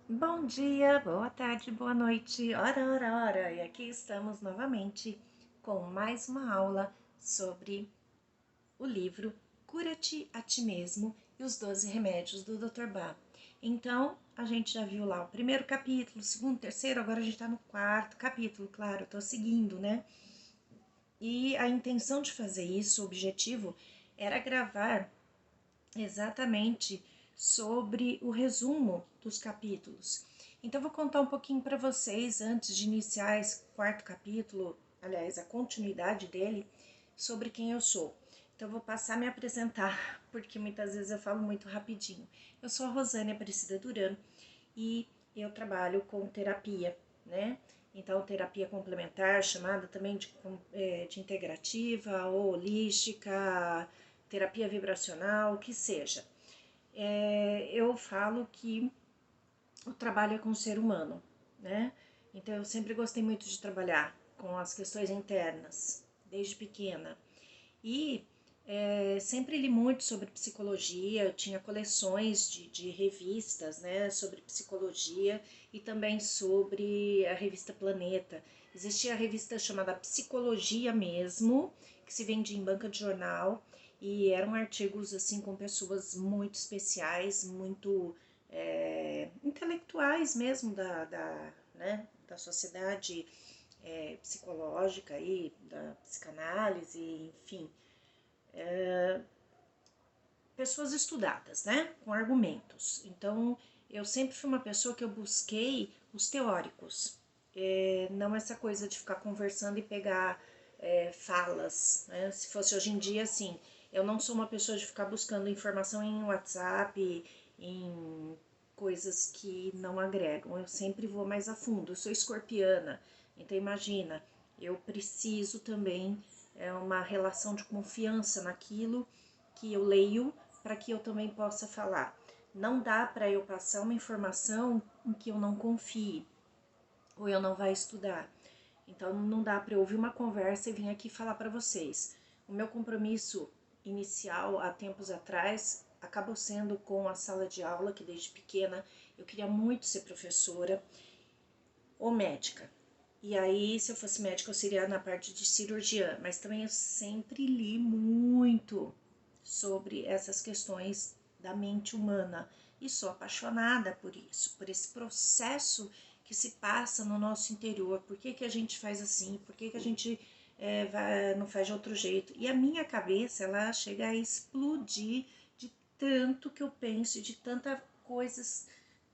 Bom dia, boa tarde, boa noite, ora. E aqui estamos novamente com mais uma aula sobre o livro Cura-te a ti mesmo e os 12 remédios do Dr. Bá. Então, a gente já viu lá o primeiro capítulo, o segundo, terceiro, agora a gente tá no quarto capítulo, claro, eu tô seguindo, né? E a intenção de fazer isso, o objetivo, era gravar exatamente sobre o resumo dos capítulos. Então, vou contar um pouquinho para vocês, antes de iniciar esse quarto capítulo, aliás, a continuidade dele, sobre quem eu sou. Então, vou passar a me apresentar, porque muitas vezes eu falo muito rapidinho. Eu sou a Rosane Aparecida Duran e eu trabalho com terapia, né? Então, terapia complementar, chamada também de integrativa ou holística, terapia vibracional, o que seja. Eu falo que o trabalho é com o ser humano, né? Então, eu sempre gostei muito de trabalhar com as questões internas, desde pequena. E sempre li muito sobre psicologia, eu tinha coleções de revistas, né, sobre psicologia e também sobre a revista Planeta. Existia a revista chamada Psicologia mesmo, que se vendia em banca de jornal e eram artigos assim com pessoas muito especiais, muito intelectuais mesmo né, da sociedade psicológica e da psicanálise, enfim, pessoas estudadas, né, com argumentos. Então, eu sempre fui uma pessoa que eu busquei os teóricos, não essa coisa de ficar conversando e pegar falas, né? Se fosse hoje em dia, assim, eu não sou uma pessoa de ficar buscando informação em WhatsApp, em coisas que não agregam. Eu sempre vou mais a fundo. Eu sou escorpiana, então imagina, eu preciso também uma relação de confiança naquilo que eu leio para que eu também possa falar. Não dá para eu passar uma informação em que eu não confie ou eu não vá estudar. Então não dá para eu ouvir uma conversa e vir aqui falar para vocês. O meu compromisso inicial há tempos atrás acabou sendo com a sala de aula, que desde pequena eu queria muito ser professora ou médica. E aí, se eu fosse médica, eu seria na parte de cirurgiã, mas também eu sempre li muito sobre essas questões da mente humana e sou apaixonada por isso, por esse processo que se passa no nosso interior. Por que, que a gente faz assim? Por que, que a gente não faz de outro jeito? E a minha cabeça, ela chega a explodir de tanto que eu penso, de tantas coisas,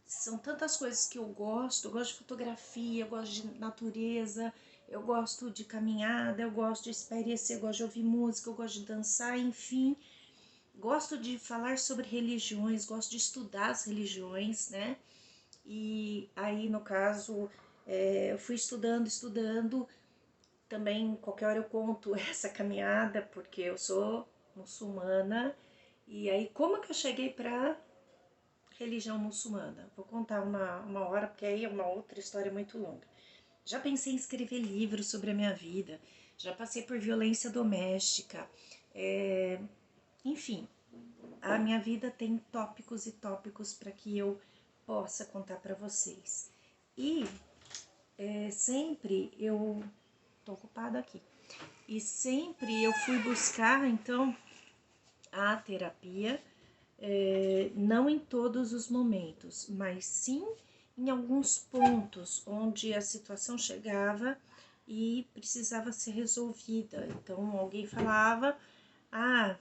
são tantas coisas que eu gosto de fotografia, eu gosto de natureza, eu gosto de caminhada, eu gosto de espairecer, eu gosto de ouvir música, eu gosto de dançar, enfim, gosto de falar sobre religiões, gosto de estudar as religiões, né? E aí, no caso, eu fui estudando, também qualquer hora eu conto essa caminhada, porque eu sou muçulmana, e aí como que eu cheguei para religião muçulmana? Vou contar uma hora, porque aí é uma outra história muito longa. Já pensei em escrever livros sobre a minha vida, já passei por violência doméstica, enfim, a minha vida tem tópicos e tópicos para que eu possa contar para vocês. E sempre eu tô ocupada aqui. E sempre eu fui buscar então a terapia, não em todos os momentos, mas sim em alguns pontos onde a situação chegava e precisava ser resolvida. Então alguém falava: "Ah,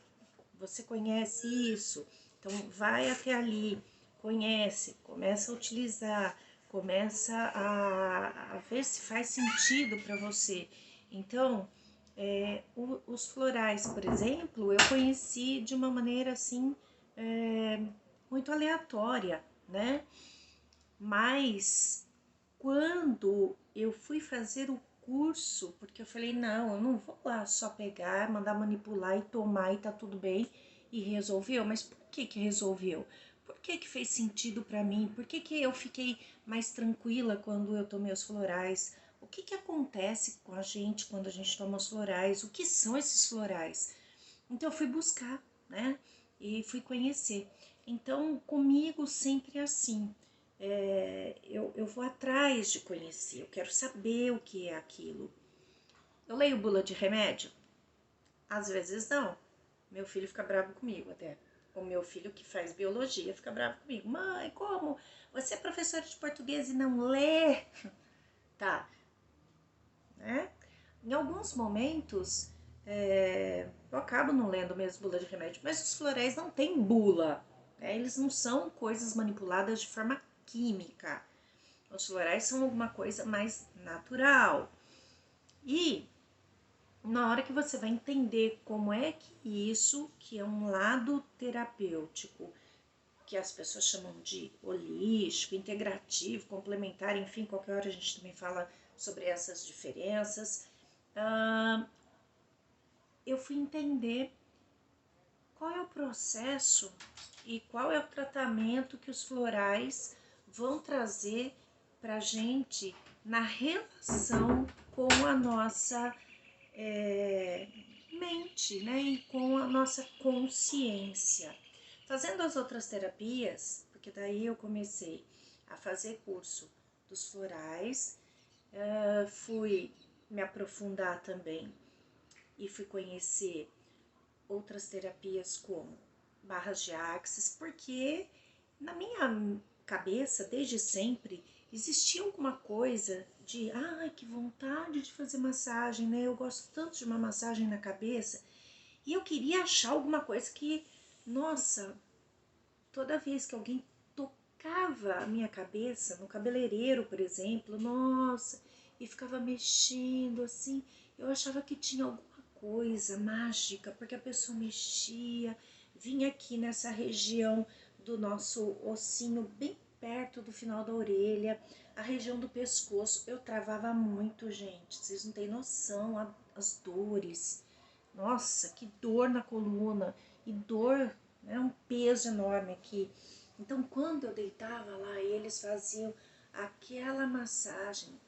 você conhece isso? Então vai até ali, conhece, começa a utilizar, começa a ver se faz sentido para você." Então, os florais, por exemplo, eu conheci de uma maneira assim muito aleatória, né? Mas quando eu fui fazer o curso, porque eu falei, não, eu não vou lá só pegar, mandar manipular e tomar e tá tudo bem, e resolveu. Mas por que que resolveu? Por que que fez sentido para mim? Por que que eu fiquei mais tranquila quando eu tomei os florais? O que que acontece com a gente quando a gente toma os florais? O que são esses florais? Então eu fui buscar, né? E fui conhecer. Então comigo sempre é assim. eu vou atrás de conhecer, eu quero saber o que é aquilo. Eu leio bula de remédio? Às vezes não. Meu filho fica bravo comigo até. O meu filho que faz biologia fica bravo comigo. Mãe, como? Você é professora de português e não lê? Tá, né? Em alguns momentos, eu acabo não lendo mesmo bula de remédio, mas os florais não têm bula, né? Eles não são coisas manipuladas de forma química. Os florais são alguma coisa mais natural. E na hora que você vai entender como é que isso, que é um lado terapêutico, que as pessoas chamam de holístico, integrativo, complementar, enfim, qualquer hora a gente também fala sobre essas diferenças, eu fui entender qual é o processo e qual é o tratamento que os florais vão trazer para gente na relação com a nossa mente, né? E com a nossa consciência. Fazendo as outras terapias, porque daí eu comecei a fazer curso dos florais, fui me aprofundar também e fui conhecer outras terapias como barras de axis, porque na minha cabeça, desde sempre, existia alguma coisa de, ai, que vontade de fazer massagem, né? Eu gosto tanto de uma massagem na cabeça. E eu queria achar alguma coisa que, nossa, toda vez que alguém tocava a minha cabeça, no cabeleireiro, por exemplo, nossa, e ficava mexendo assim, eu achava que tinha alguma coisa mágica, porque a pessoa mexia, vinha aqui nessa região do nosso ossinho, bem perto do final da orelha, a região do pescoço, eu travava muito, gente, vocês não têm noção, as dores, nossa, que dor na coluna, e dor, né, um peso enorme aqui. Então, quando eu deitava lá, eles faziam aquela massagem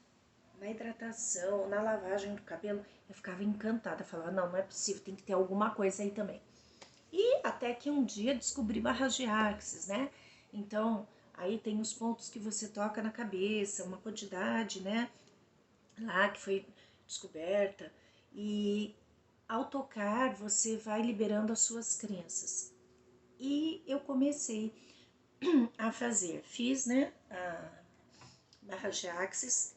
na hidratação, na lavagem do cabelo, eu ficava encantada, falava, não, não é possível, tem que ter alguma coisa aí também. E até que um dia descobri barras de axis, né? Então, aí tem os pontos que você toca na cabeça, uma quantidade, né? Lá que foi descoberta. E ao tocar, você vai liberando as suas crenças. E eu comecei a fazer, fiz, né, a barra de axis,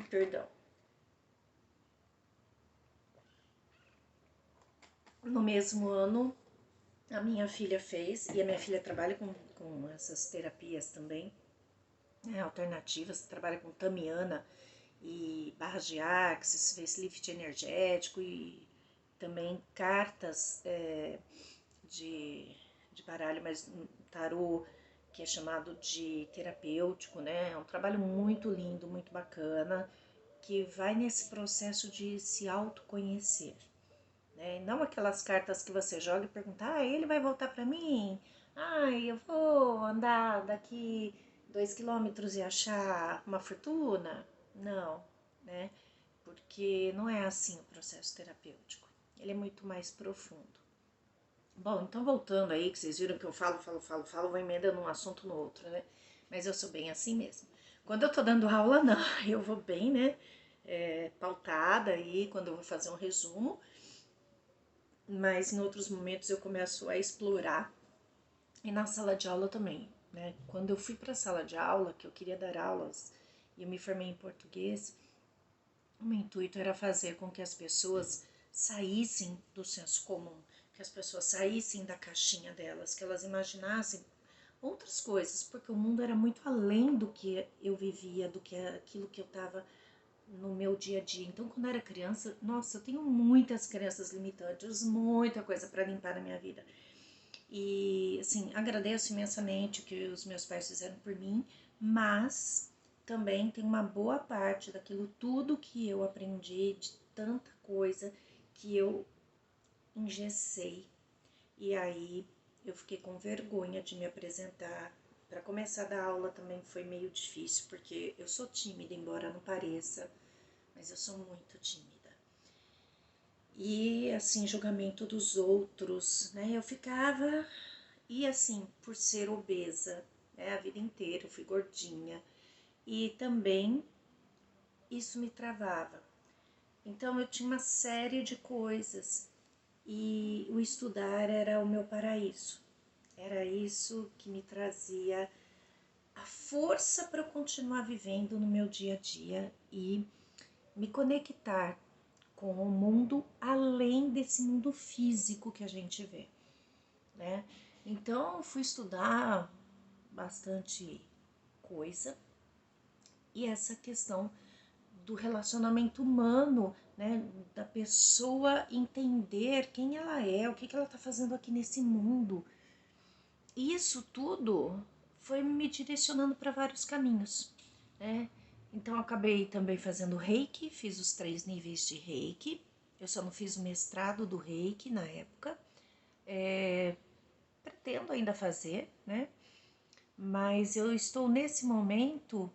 perdão. No mesmo ano, a minha filha fez, e a minha filha trabalha com essas terapias também, né, alternativas, trabalha com tamiana e barras de axis, facelift energético e também cartas de, de baralho, mas tarô, que é chamado de terapêutico, né? É um trabalho muito lindo, muito bacana, que vai nesse processo de se autoconhecer, né? Não aquelas cartas que você joga e pergunta, ah, ele vai voltar para mim? Ah, eu vou andar daqui 2 quilômetros e achar uma fortuna? Não, né? Porque não é assim o processo terapêutico. Ele é muito mais profundo. Bom, então voltando aí, que vocês viram que eu falo, vou emendando um assunto no outro, né? Mas eu sou bem assim mesmo. Quando eu tô dando aula, não, eu vou bem, né? Pautada aí, quando eu vou fazer um resumo, mas em outros momentos eu começo a explorar. E na sala de aula também, né? Quando eu fui para a sala de aula, que eu queria dar aulas e eu me formei em português, o meu intuito era fazer com que as pessoas saíssem do senso comum, que as pessoas saíssem da caixinha delas, que elas imaginassem outras coisas, porque o mundo era muito além do que eu vivia, do que aquilo que eu estava no meu dia a dia. Então, quando eu era criança, nossa, eu tenho muitas crenças limitantes, muita coisa para limpar na minha vida. E, assim, agradeço imensamente o que os meus pais fizeram por mim, mas também tem uma boa parte daquilo tudo que eu aprendi, de tanta coisa que eu engessei. E aí eu fiquei com vergonha de me apresentar. Para começar a dar aula também foi meio difícil, porque eu sou tímida, embora não pareça, mas eu sou muito tímida. E assim, julgamento dos outros, né? Eu ficava. E assim, por ser obesa, né? A vida inteira eu fui gordinha. E também isso me travava. Então eu tinha uma série de coisas e o estudar era o meu paraíso. Era isso que me trazia a força para eu continuar vivendo no meu dia a dia e me conectar com o mundo além desse mundo físico que a gente vê, né? Então, fui estudar bastante coisa e essa questão do relacionamento humano, né? Da pessoa entender quem ela é, o que ela está fazendo aqui nesse mundo. E isso tudo foi me direcionando para vários caminhos, né? Então, eu acabei também fazendo Reiki, fiz os 3 níveis de Reiki. Eu só não fiz o mestrado do Reiki na época. Pretendo ainda fazer, né? Mas eu estou nesse momento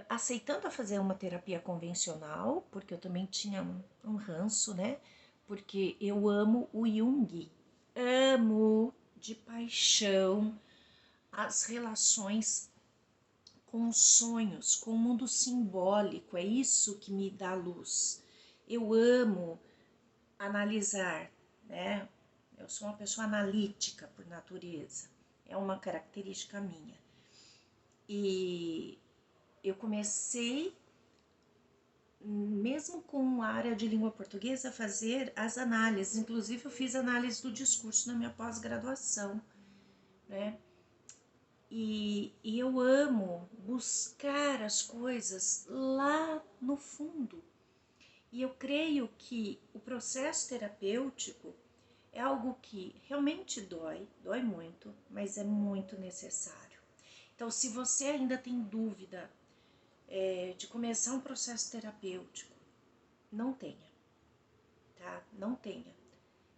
aceitando a fazer uma terapia convencional, porque eu também tinha um ranço, né? Porque eu amo o Jung, amo de paixão as relações com os sonhos, com o mundo simbólico, é isso que me dá luz. Eu amo analisar, né? Eu sou uma pessoa analítica por natureza, é uma característica minha. E eu comecei, mesmo com a área de língua portuguesa, a fazer as análises. Inclusive, eu fiz análise do discurso na minha pós-graduação, né? E eu amo buscar as coisas lá no fundo. E eu creio que o processo terapêutico é algo que realmente dói muito, mas é muito necessário. Então, se você ainda tem dúvida de começar um processo terapêutico, não tenha, tá? Não tenha.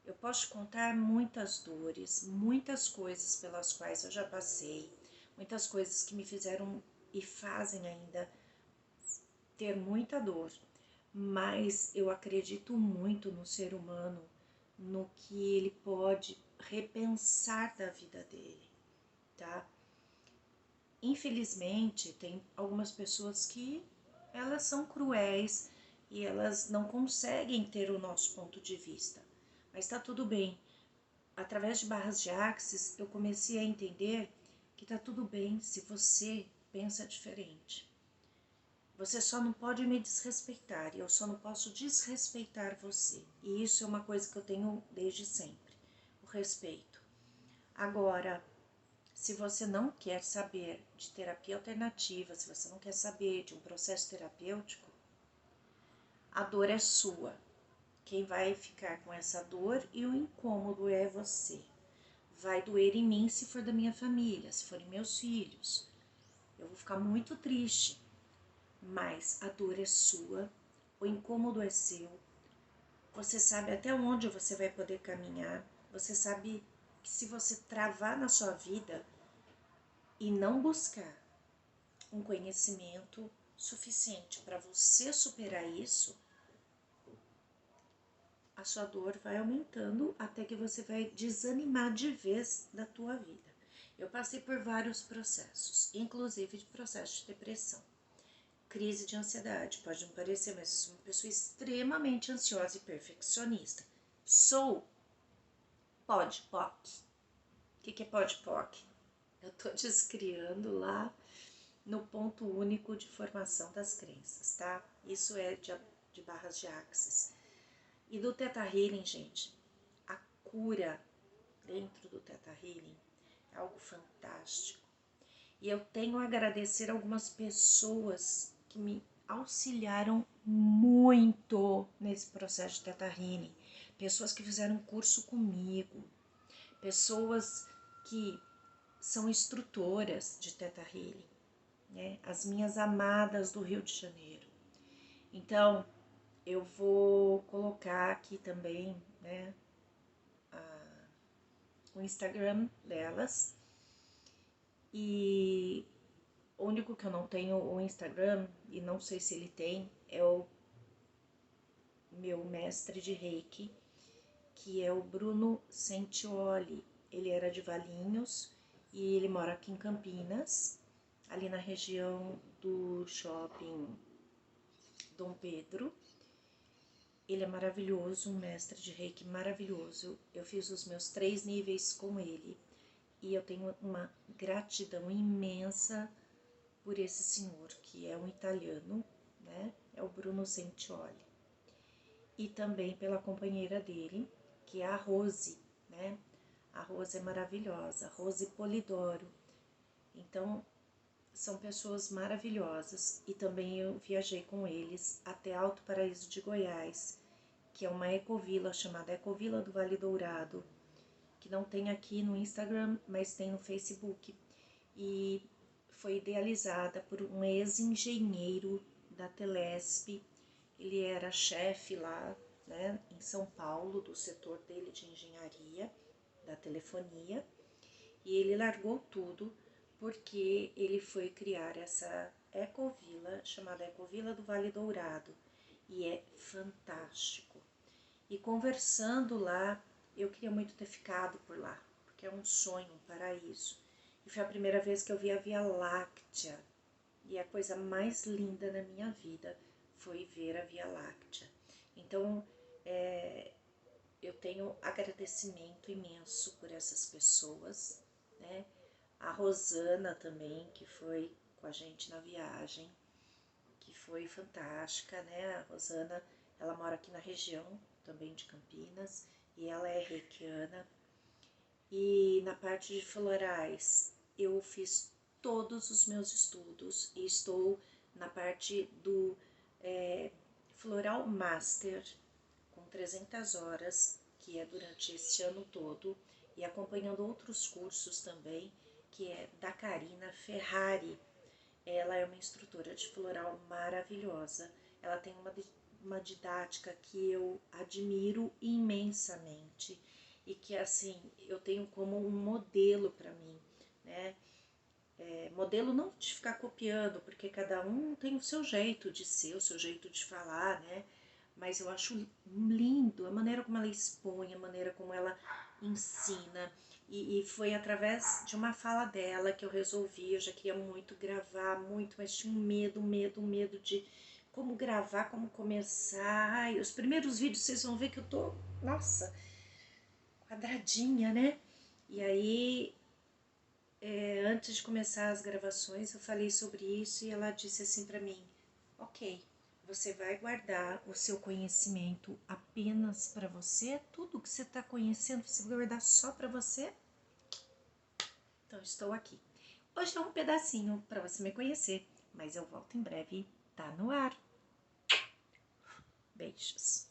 Eu posso te contar muitas dores, muitas coisas pelas quais eu já passei, muitas coisas que me fizeram e fazem ainda ter muita dor, mas eu acredito muito no ser humano, no que ele pode repensar da vida dele, tá? Infelizmente, tem algumas pessoas que elas são cruéis e elas não conseguem ter o nosso ponto de vista, mas tá tudo bem. Através de barras de axis, eu comecei a entender que tá tudo bem se você pensa diferente. Você só não pode me desrespeitar e eu só não posso desrespeitar você. E isso é uma coisa que eu tenho desde sempre, o respeito. Agora, se você não quer saber de terapia alternativa, se você não quer saber de um processo terapêutico, a dor é sua. Quem vai ficar com essa dor e o incômodo é você. Vai doer em mim se for da minha família, se forem meus filhos. Eu vou ficar muito triste, mas a dor é sua, o incômodo é seu. Você sabe até onde você vai poder caminhar. Você sabe que se você travar na sua vida e não buscar um conhecimento suficiente para você superar isso, a sua dor vai aumentando até que você vai desanimar de vez da tua vida. Eu passei por vários processos, inclusive de processo de depressão, crise de ansiedade. Pode não parecer, mas eu sou uma pessoa extremamente ansiosa e perfeccionista. Sou PODPOC. O que é PODPOC? Eu tô descriando lá no ponto único de formação das crenças, tá? Isso é de barras de axis. E do Theta Healing, gente, a cura dentro do Theta Healing é algo fantástico. E eu tenho a agradecer algumas pessoas que me auxiliaram muito nesse processo de Theta Healing. Pessoas que fizeram curso comigo, pessoas que são instrutoras de Theta Healing, né? As minhas amadas do Rio de Janeiro. Então, eu vou colocar aqui também, né, o Instagram delas. E o único que eu não tenho o Instagram, e não sei se ele tem, é o meu mestre de Reiki, que é o Bruno Sentioli. Ele era de Valinhos e ele mora aqui em Campinas, ali na região do shopping Dom Pedro. Ele é maravilhoso, um mestre de reiki maravilhoso. Eu fiz os meus 3 níveis com ele e eu tenho uma gratidão imensa por esse senhor, que é um italiano, né? É o Bruno Sentioli. E também pela companheira dele, que é a Rose, né? A Rose é maravilhosa, Rose Polidoro. Então, são pessoas maravilhosas. E também eu viajei com eles até Alto Paraíso de Goiás, que é uma ecovila chamada Ecovila do Vale Dourado, que não tem aqui no Instagram, mas tem no Facebook. E foi idealizada por um ex-engenheiro da Telesp. Ele era chefe lá, né, em São Paulo, do setor dele de engenharia, da telefonia, e ele largou tudo porque ele foi criar essa ecovila, chamada Ecovila do Vale Dourado, e é fantástico. E conversando lá, eu queria muito ter ficado por lá, porque é um sonho, um paraíso. E foi a primeira vez que eu vi a Via Láctea, e a coisa mais linda da minha vida foi ver a Via Láctea. Então, eu tenho agradecimento imenso por essas pessoas, né? A Rosana também, que foi com a gente na viagem, que foi fantástica, né? A Rosana, ela mora aqui na região também de Campinas e ela é reikiana. E na parte de florais, eu fiz todos os meus estudos e estou na parte do Floral Master, com 300 horas, que é durante este ano todo, e acompanhando outros cursos também, que é da Karina Ferrari. Ela é uma instrutora de floral maravilhosa. Ela tem uma didática que eu admiro imensamente e que, assim, eu tenho como um modelo para mim, né? Modelo não de ficar copiando, porque cada um tem o seu jeito de ser, o seu jeito de falar, né? Mas eu acho lindo a maneira como ela expõe, a maneira como ela ensina. E foi através de uma fala dela que eu resolvi. Eu já queria muito gravar, muito, mas tinha um medo de como gravar, como começar. Ai, os primeiros vídeos vocês vão ver que eu tô, nossa, quadradinha, né? E aí, antes de começar as gravações, eu falei sobre isso e ela disse assim pra mim: ok, você vai guardar o seu conhecimento apenas para você? Tudo que você está conhecendo, você vai guardar só para você? Então, estou aqui. Hoje é um pedacinho para você me conhecer, mas eu volto em breve. Tá no ar. Beijos.